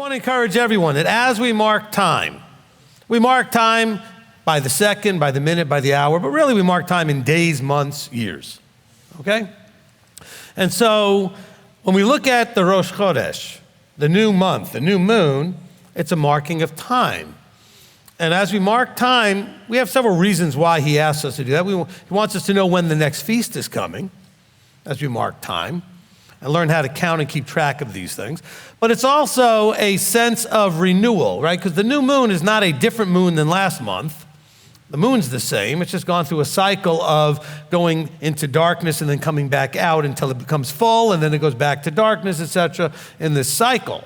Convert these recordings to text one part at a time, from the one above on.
want to encourage everyone that as we mark time by the second, by the minute, by the hour, but really we mark time in days, months, years, okay? And so when we look at the Rosh Chodesh, the new month, the new moon, it's a marking of time. And as we mark time, we have several reasons why he asks us to do that. He wants us to know when the next feast is coming as we mark time and learn how to count and keep track of these things. But it's also a sense of renewal, right? Because the new moon is not a different moon than last month. The moon's the same. It's just gone through a cycle of going into darkness and then coming back out until it becomes full, and then it goes back to darkness, etc., in this cycle.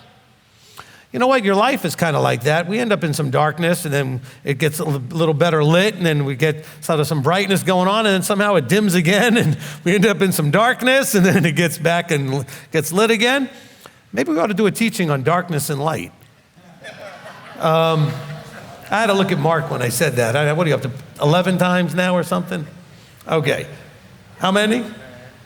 You know what? Your life is kind of like that. We end up in some darkness, and then it gets a little better lit, and then we get sort of some brightness going on, and then somehow it dims again, and we end up in some darkness, and then it gets back and gets lit again. Maybe we ought to do a teaching on darkness and light. I had to look at Mark when I said that. What are you up to, 11 times now or something? Okay. How many?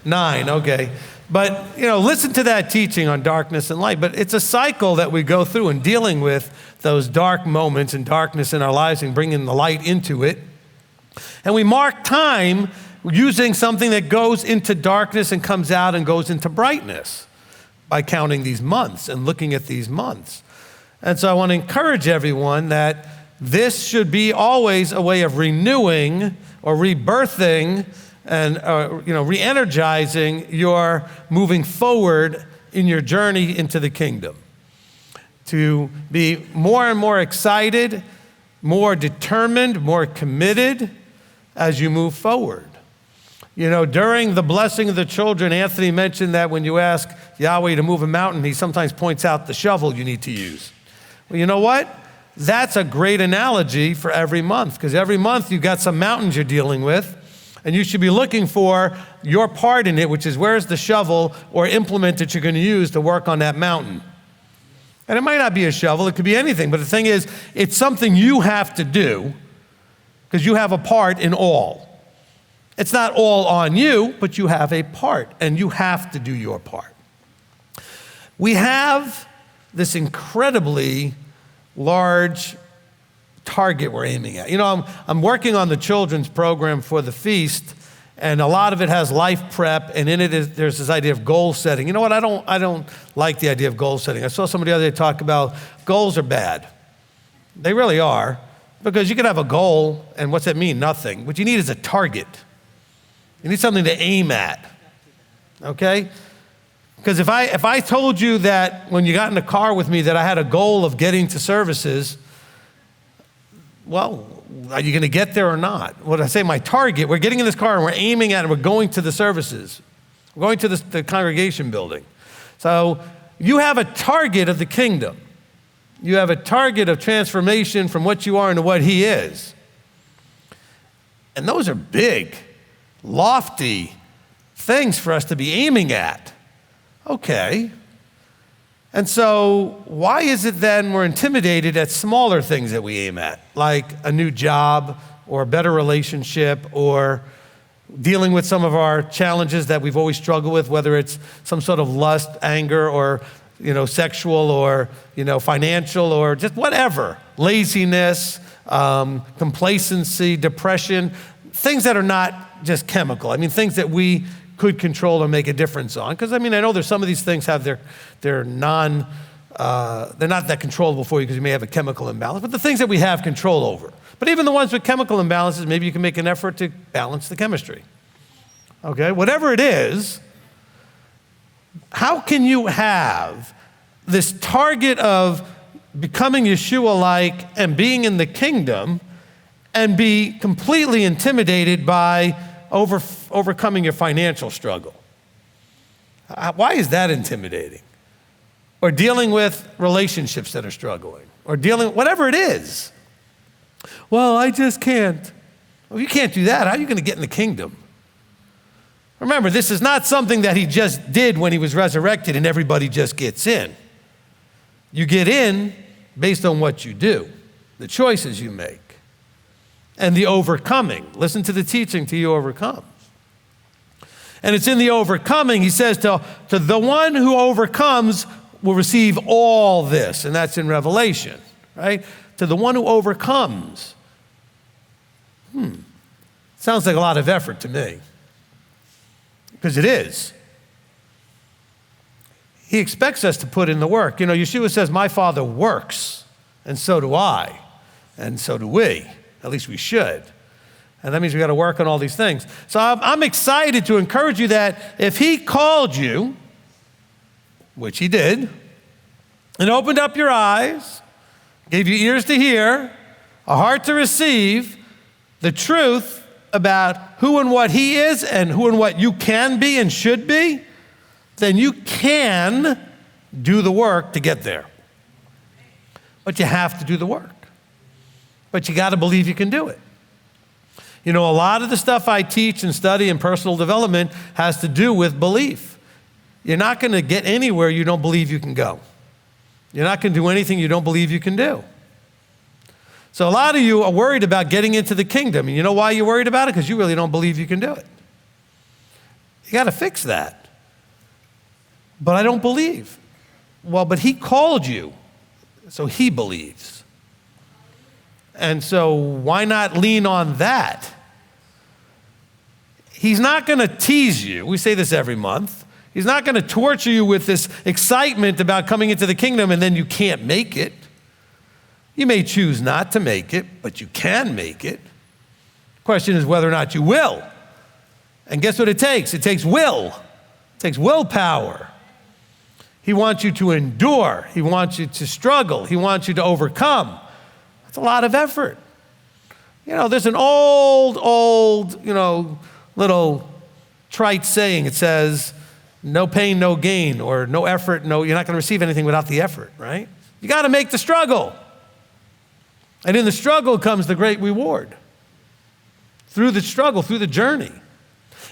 9, okay. But, listen to that teaching on darkness and light. But it's a cycle that we go through in dealing with those dark moments and darkness in our lives and bringing the light into it. And we mark time using something that goes into darkness and comes out and goes into brightness by counting these months and looking at these months. And so I want to encourage everyone that this should be always a way of renewing or rebirthing and re-energizing your moving forward in your journey into the kingdom. To be more and more excited, more determined, more committed as you move forward. During the blessing of the children, Anthony mentioned that when you ask Yahweh to move a mountain, he sometimes points out the shovel you need to use. Well, you know what? That's a great analogy for every month, because every month you've got some mountains you're dealing with. And you should be looking for your part in it, which is where's the shovel or implement that you're going to use to work on that mountain. And it might not be a shovel, it could be anything. But the thing is, it's something you have to do because you have a part in all. It's not all on you, but you have a part, and you have to do your part. We have this incredibly large target we're aiming at. I'm working on the children's program for the feast, and a lot of it has life prep, and in it there's this idea of goal setting. You know what? I don't like the idea of goal setting. I saw somebody the other day talk about goals are bad. They really are, because you could have a goal, and what's that mean? Nothing. What you need is a target. You need something to aim at, okay? Because if I told you that when you got in the car with me that I had a goal of getting to services, well, are you going to get there or not? What I say, my target, we're getting in this car and we're aiming at it, we're going to the services. We're going to the congregation building. So you have a target of the kingdom. You have a target of transformation from what you are into what he is. And those are big, lofty things for us to be aiming at. Okay. And so why is it then we're intimidated at smaller things that we aim at, like a new job or a better relationship or dealing with some of our challenges that we've always struggled with, whether it's some sort of lust, anger, or sexual or financial or just whatever, laziness, complacency, depression, things that are not just chemical. I mean, things that we could control or make a difference on. Because I know there's some of these things have they're not that controllable for you because you may have a chemical imbalance, but the things that we have control over. But even the ones with chemical imbalances, maybe you can make an effort to balance the chemistry. Okay, whatever it is, how can you have this target of becoming Yeshua-like and being in the kingdom and be completely intimidated by overcoming your financial struggle? Why is that intimidating? Or dealing with relationships that are struggling, or whatever it is. Well, I just can't. Well, you can't do that. How are you going to get in the kingdom? Remember, this is not something that he just did when he was resurrected and everybody just gets in. You get in based on what you do, the choices you make, and the overcoming. Listen to the teaching till you overcome. And it's in the overcoming, he says, to the one who overcomes, will receive all this, and that's in Revelation, right? To the one who overcomes. Sounds like a lot of effort to me, because it is. He expects us to put in the work. Yeshua says, my Father works, and so do I, and so do we. At least we should. And that means we got to work on all these things. So I'm excited to encourage you that if he called you, which he did, and opened up your eyes, gave you ears to hear, a heart to receive the truth about who and what he is and who and what you can be and should be, then you can do the work to get there. But you have to do the work. But you got to believe you can do it. A lot of the stuff I teach and study in personal development has to do with belief. You're not going to get anywhere you don't believe you can go. You're not going to do anything you don't believe you can do. So a lot of you are worried about getting into the kingdom. And you know why you're worried about it? Because you really don't believe you can do it. You got to fix that. But I don't believe. Well, but he called you, so he believes. And so why not lean on that? He's not going to tease you. We say this every month. He's not going to torture you with this excitement about coming into the kingdom and then you can't make it. You may choose not to make it, but you can make it. The question is whether or not you will. And guess what it takes? It takes will. It takes willpower. He wants you to endure. He wants you to struggle. He wants you to overcome. That's a lot of effort. There's an old, little trite saying. It says, no pain, no gain, or no effort, you're not going to receive anything without the effort, right? You got to make the struggle. And in the struggle comes the great reward. Through the struggle, through the journey.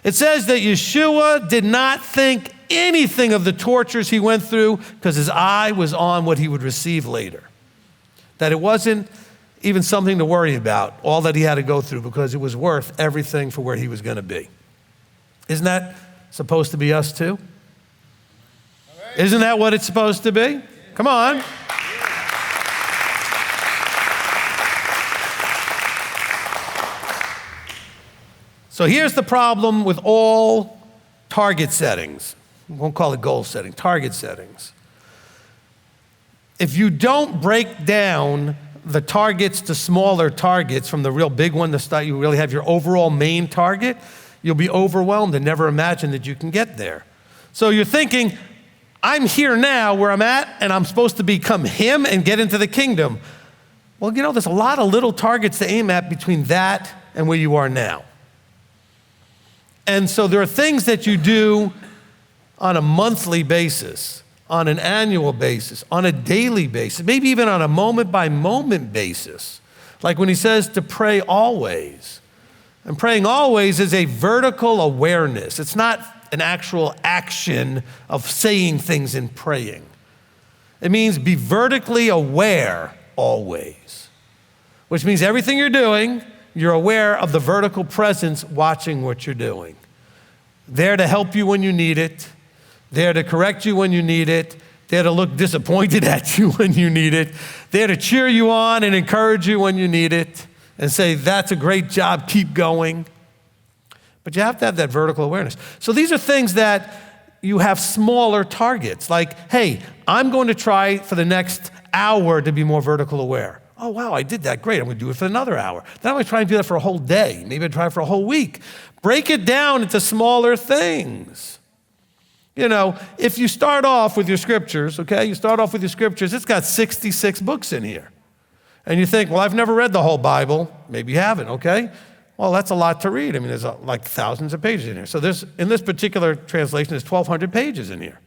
It says that Yeshua did not think anything of the tortures he went through because his eye was on what he would receive later. That it wasn't even something to worry about, all that he had to go through, because it was worth everything for where he was going to be. Isn't that supposed to be us too? Right. Isn't that what it's supposed to be? Come on. So here's the problem with all target settings. We won't call it goal setting, target settings. If you don't break down the targets to smaller targets from the real big one to start, you really have your overall main target, you'll be overwhelmed and never imagine that you can get there. So you're thinking, I'm here now where I'm at, and I'm supposed to become him and get into the kingdom. Well, there's a lot of little targets to aim at between that and where you are now. And so there are things that you do on a monthly basis, on an annual basis, on a daily basis, maybe even on a moment-by-moment basis. Like when he says to pray always. And praying always is a vertical awareness. It's not an actual action of saying things in praying. It means be vertically aware always, which means everything you're doing, you're aware of the vertical presence watching what you're doing. There to help you when you need it, there to correct you when you need it, there to look disappointed at you when you need it, there to cheer you on and encourage you when you need it, and say, that's a great job, keep going. But you have to have that vertical awareness. So these are things that you have smaller targets, like, hey, I'm going to try for the next hour to be more vertical aware. Oh, wow, I did that, great, I'm going to do it for another hour. Then I'm going to try and do that for a whole day, maybe I'll try for a whole week. Break it down into smaller things. If you start off with your scriptures, okay, it's got 66 books in here. And you think, well, I've never read the whole Bible. Maybe you haven't, okay? Well, that's a lot to read. There's like thousands of pages in here. So in this particular translation, there's 1,200 pages in here.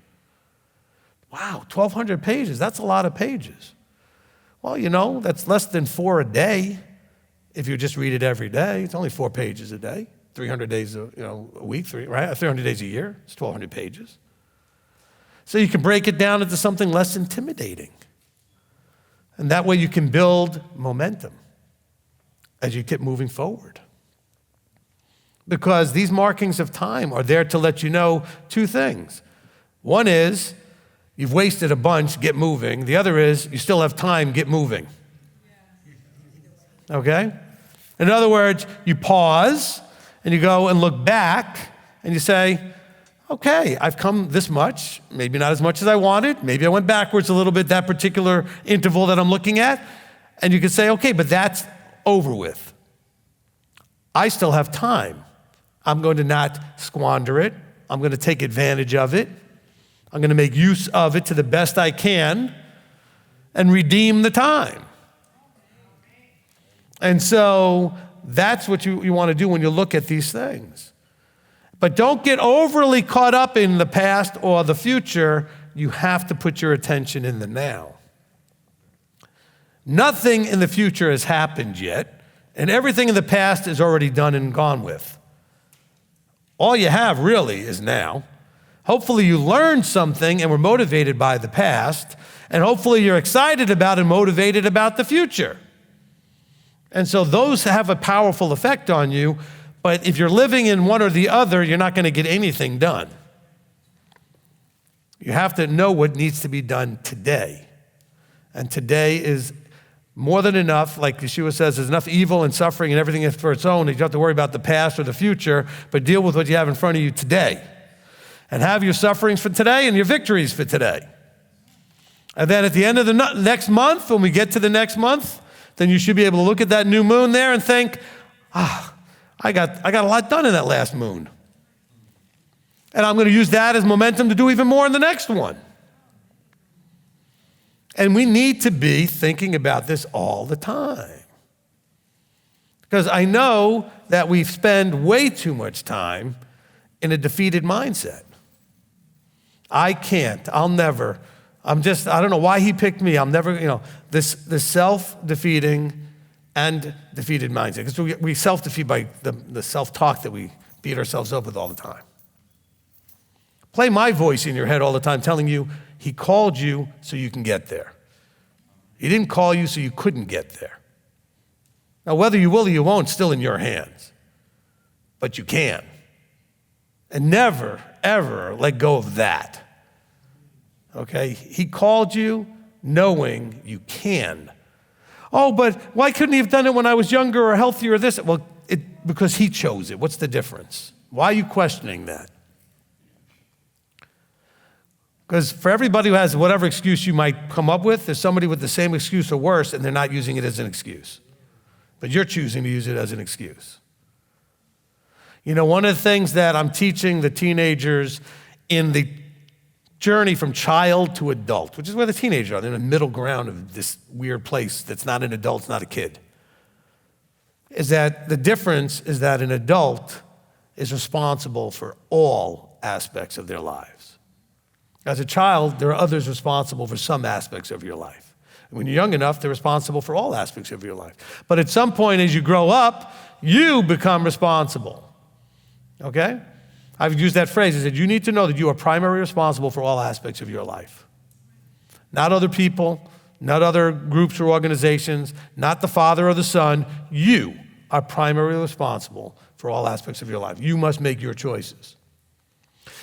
Wow, 1,200 pages, that's a lot of pages. Well, that's less than 4 a day if you just read it every day. It's only 4 pages a day, 300 days a week, right? 300 days a year, it's 1,200 pages. So you can break it down into something less intimidating. And that way you can build momentum as you keep moving forward. Because these markings of time are there to let you know 2 things. One is, you've wasted a bunch, get moving. The other is, you still have time, get moving. Okay? In other words, you pause and you go and look back and you say, okay, I've come this much, maybe not as much as I wanted. Maybe I went backwards a little bit, that particular interval that I'm looking at. And you can say, okay, but that's over with. I still have time. I'm going to not squander it. I'm going to take advantage of it. I'm going to make use of it to the best I can and redeem the time. And so that's what you want to do when you look at these things. But don't get overly caught up in the past or the future. You have to put your attention in the now. Nothing in the future has happened yet, and everything in the past is already done and gone with. All you have really is now. Hopefully you learned something and were motivated by the past, and hopefully you're excited about and motivated about the future. And so those have a powerful effect on you, but if you're living in one or the other, you're not going to get anything done. You have to know what needs to be done today. And today is more than enough. Like Yeshua says, there's enough evil and suffering and everything for its own. You don't have to worry about the past or the future, but deal with what you have in front of you today. And have your sufferings for today and your victories for today. And then at the end of the next month, when we get to the next month, then you should be able to look at that new moon there and think, I got a lot done in that last moon. And I'm going to use that as momentum to do even more in the next one. And we need to be thinking about this all the time. Because I know that we spend way too much time in a defeated mindset. I can't, I'll never, I don't know why he picked me. I'm never, this self-defeating and defeated mindset. Because we self-defeat by the self-talk that we beat ourselves up with all the time. Play my voice in your head all the time telling you he called you so you can get there. He didn't call you so you couldn't get there. Now, whether you will or you won't, still in your hands. But you can. And never, ever let go of that. Okay? He called you knowing you can. Oh, but why couldn't he have done it when I was younger or healthier or this? Well, because he chose it. What's the difference? Why are you questioning that? Because for everybody who has whatever excuse you might come up with, there's somebody with the same excuse or worse, and they're not using it as an excuse. But you're choosing to use it as an excuse. One of the things that I'm teaching the teenagers in the journey from child to adult, which is where the teenagers are, they're in the middle ground of this weird place that's not an adult, it's not a kid, is that the difference is that an adult is responsible for all aspects of their lives. As a child, there are others responsible for some aspects of your life. When you're young enough, they're responsible for all aspects of your life. But at some point, as you grow up, you become responsible. Okay? I've used that phrase. I said, you need to know that you are primarily responsible for all aspects of your life. Not other people, not other groups or organizations, not the Father or the Son. You are primarily responsible for all aspects of your life. You must make your choices.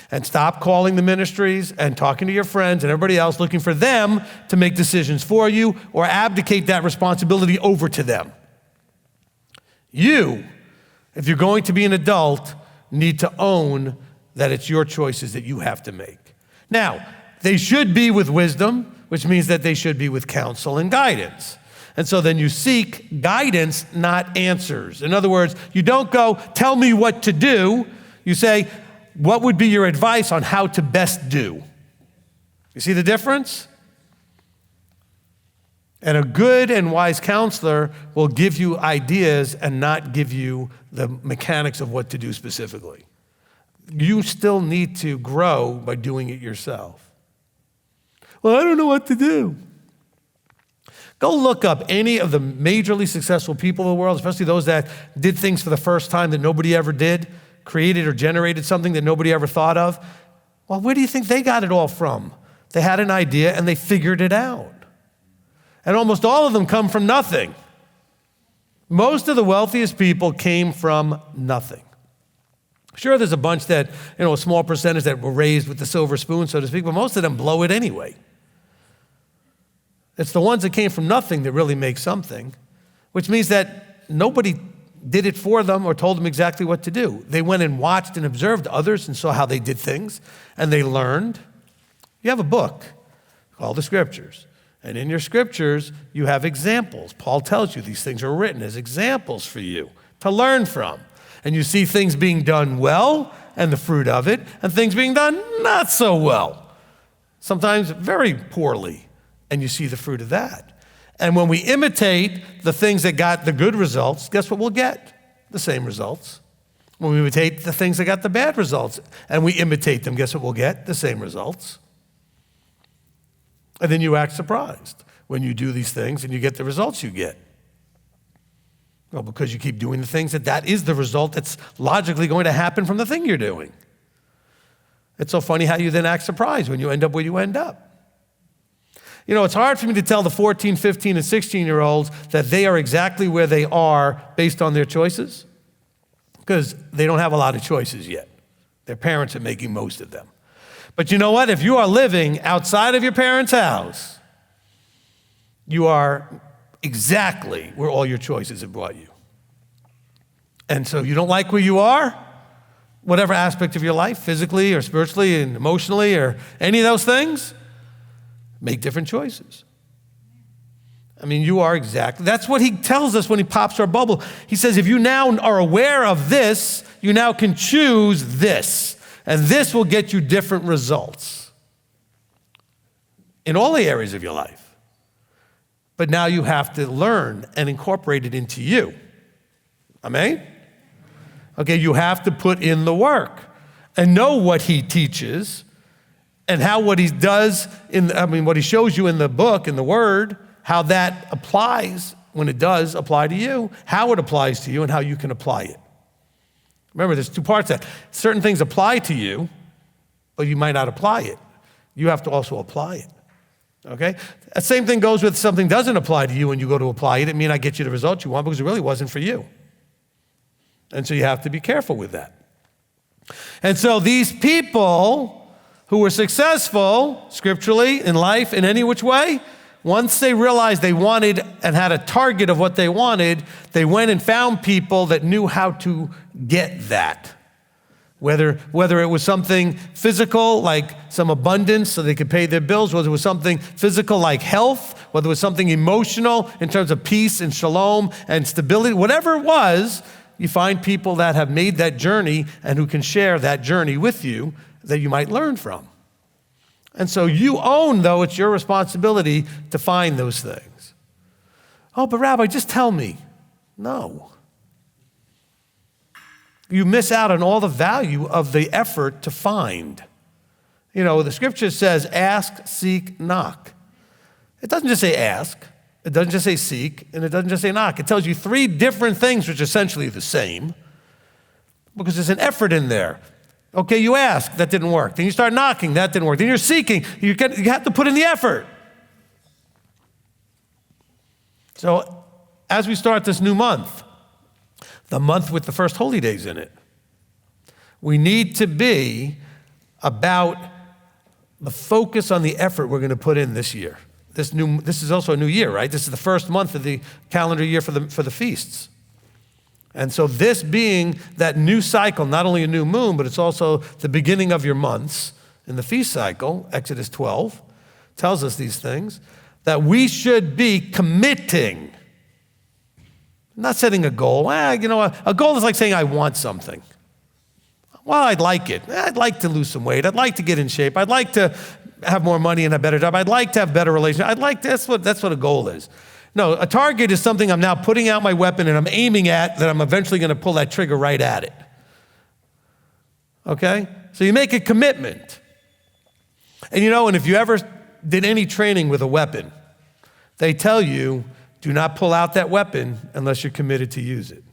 And stop calling the ministries and talking to your friends and everybody else looking for them to make decisions for you or abdicate that responsibility over to them. You, if you're going to be an adult, need to own that it's your choices that you have to make. Now, they should be with wisdom, which means that they should be with counsel and guidance. And so then you seek guidance, not answers. In other words, you don't go, tell me what to do. You say, what would be your advice on how to best do? You see the difference? And a good and wise counselor will give you ideas and not give you the mechanics of what to do specifically. You still need to grow by doing it yourself. Well, I don't know what to do. Go look up any of the majorly successful people in the world, especially those that did things for the first time that nobody ever did, created or generated something that nobody ever thought of. Well, where do you think they got it all from? They had an idea and they figured it out. And almost all of them come from nothing. Most of the wealthiest people came from nothing. Sure, there's a bunch that, a small percentage that were raised with the silver spoon, so to speak, but most of them blow it anyway. It's the ones that came from nothing that really make something, which means that nobody did it for them or told them exactly what to do. They went and watched and observed others and saw how they did things, and they learned. You have a book called the Scriptures, and in your Scriptures, you have examples. Paul tells you these things are written as examples for you to learn from. And you see things being done well and the fruit of it, and things being done not so well, sometimes very poorly, and you see the fruit of that. And when we imitate the things that got the good results, guess what we'll get? The same results. When we imitate the things that got the bad results, and we imitate them, guess what we'll get? The same results. And then you act surprised when you do these things and you get the results you get. Well, because you keep doing the things that is the result that's logically going to happen from the thing you're doing. It's so funny how you then act surprised when you end up where you end up. It's hard for me to tell the 14, 15, and 16-year-olds that they are exactly where they are based on their choices, because they don't have a lot of choices yet. Their parents are making most of them. But you know what? If you are living outside of your parents' house, you are exactly where all your choices have brought you. And so if you don't like where you are, whatever aspect of your life, physically or spiritually and emotionally or any of those things, make different choices. I mean, you are exactly, that's what he tells us when he pops our bubble. He says, if you now are aware of this, you now can choose this, and this will get you different results in all the areas of your life. But now you have to learn and incorporate it into you. Amen? Okay, you have to put in the work and know what he teaches and how what he does, what he shows you in the book, in the word, how that applies when it does apply to you, how it applies to you, and how you can apply it. Remember, there's two parts to that. Certain things apply to you, but you might not apply it. You have to also apply it. Okay? The same thing goes with something doesn't apply to you when you go to apply it. It may not get you the result you want because it really wasn't for you. And so you have to be careful with that. And so these people who were successful scripturally in life in any which way, once they realized they wanted and had a target of what they wanted, they went and found people that knew how to get that. Whether it was something physical, like some abundance so they could pay their bills, whether it was something physical like health, whether it was something emotional in terms of peace and shalom and stability, whatever it was, you find people that have made that journey and who can share that journey with you that you might learn from. And so you own, though, it's your responsibility to find those things. Oh, but Rabbi, just tell me. No. You miss out on all the value of the effort to find. The scripture says, ask, seek, knock. It doesn't just say ask. It doesn't just say seek, and it doesn't just say knock. It tells you three different things which are essentially the same because there's an effort in there. Okay, you ask, that didn't work. Then you start knocking, that didn't work. Then you're seeking, you have to put in the effort. So as we start this new month, the month with the first holy days in it, we need to be about the focus on the effort we're going to put in this year. This is also a new year, right? This is the first month of the calendar year for the feasts. And so this being that new cycle, not only a new moon, but it's also the beginning of your months in the feast cycle, Exodus 12 tells us these things, that we should be committing, not setting a goal. A goal is like saying I want something. Well, I'd like it. I'd like to lose some weight. I'd like to get in shape. I'd like to have more money and a better job. I'd like to have better relationships. That's what a goal is. No, a target is something I'm now putting out my weapon and I'm aiming at that I'm eventually going to pull that trigger right at it. Okay? So you make a commitment. And and if you ever did any training with a weapon, they tell you, do not pull out that weapon unless you're committed to use it.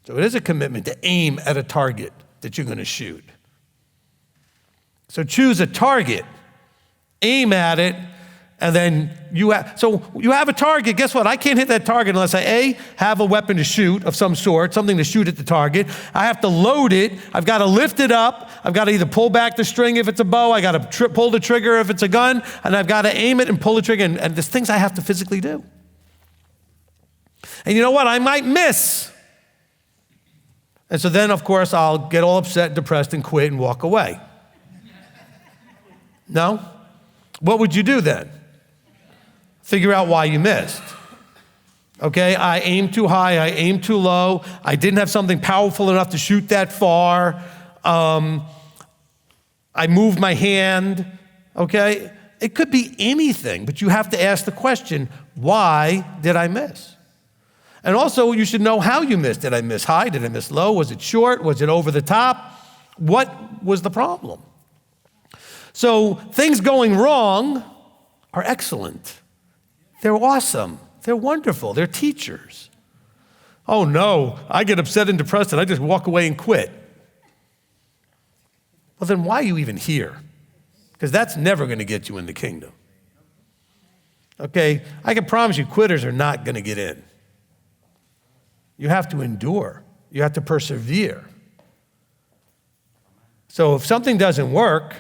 So it is a commitment to aim at a target that you're going to shoot. So choose a target, aim at it, And then you have a target. Guess what? I can't hit that target unless I, A, have a weapon to shoot of some sort, something to shoot at the target. I have to load it. I've got to lift it up. I've got to either pull back the string if it's a bow. I got to pull the trigger if it's a gun. And I've got to aim it and pull the trigger. And there's things I have to physically do. And you know what? I might miss. And so then, of course, I'll get all upset, depressed, and quit and walk away. No? What would you do then? Figure out why you missed. Okay, I aimed too high, I aimed too low, I didn't have something powerful enough to shoot that far, I moved my hand, okay? It could be anything, but you have to ask the question, why did I miss? And also, you should know how you missed. Did I miss high? Did I miss low? Was it short? Was it over the top? What was the problem? So things going wrong are excellent. They're awesome. They're wonderful. They're teachers. Oh no, I get upset and depressed and I just walk away and quit. Well, then why are you even here? Because that's never going to get you in the kingdom. Okay, I can promise you quitters are not going to get in. You have to endure. You have to persevere. So if something doesn't work,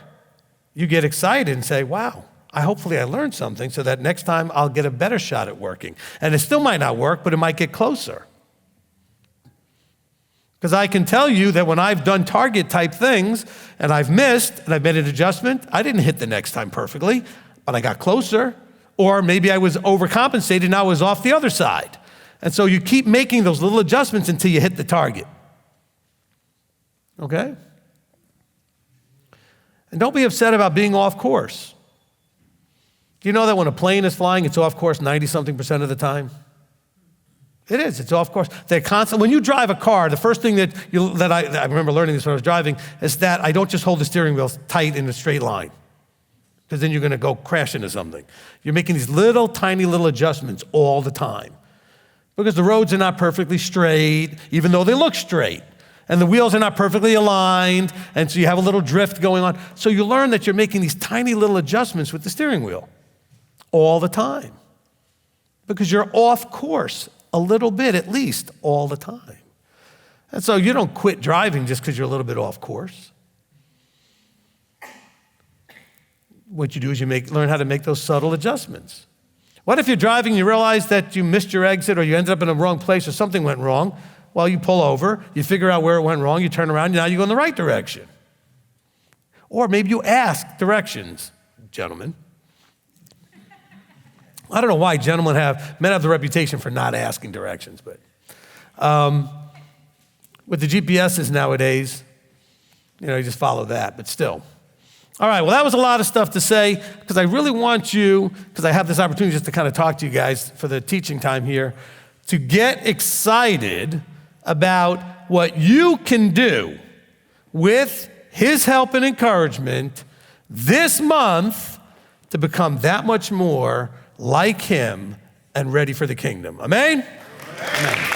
you get excited and say, wow, hopefully I learned something so that next time I'll get a better shot at working. And it still might not work, but it might get closer. Because I can tell you that when I've done target type things and I've missed and I've made an adjustment, I didn't hit the next time perfectly, but I got closer. Or maybe I was overcompensated and I was off the other side. And so you keep making those little adjustments until you hit the target. Okay? And don't be upset about being off course. Do you know that when a plane is flying, it's off course 90-something% of the time? It is, it's off course. They're constant. When you drive a car, the first thing that I remember learning this when I was driving is that I don't just hold the steering wheel tight in a straight line, because then you're gonna go crash into something. You're making these little, tiny little adjustments all the time, because the roads are not perfectly straight, even though they look straight. And the wheels are not perfectly aligned, and so you have a little drift going on. So you learn that you're making these tiny little adjustments with the steering wheel all the time, because you're off course a little bit at least all the time. And so you don't quit driving just because you're a little bit off course. What you do is you learn how to make those subtle adjustments. What if you're driving and you realize that you missed your exit or you ended up in the wrong place or something went wrong? Well, you pull over, you figure out where it went wrong, you turn around, now you go in the right direction. Or maybe you ask directions, gentlemen. I don't know why men have the reputation for not asking directions, but with the GPSs nowadays, you just follow that, but still. All right, well, that was a lot of stuff to say, because I really want you, because I have this opportunity just to kind of talk to you guys for the teaching time here, to get excited about what you can do with his help and encouragement this month to become that much more like him and ready for the kingdom. Amen? Amen.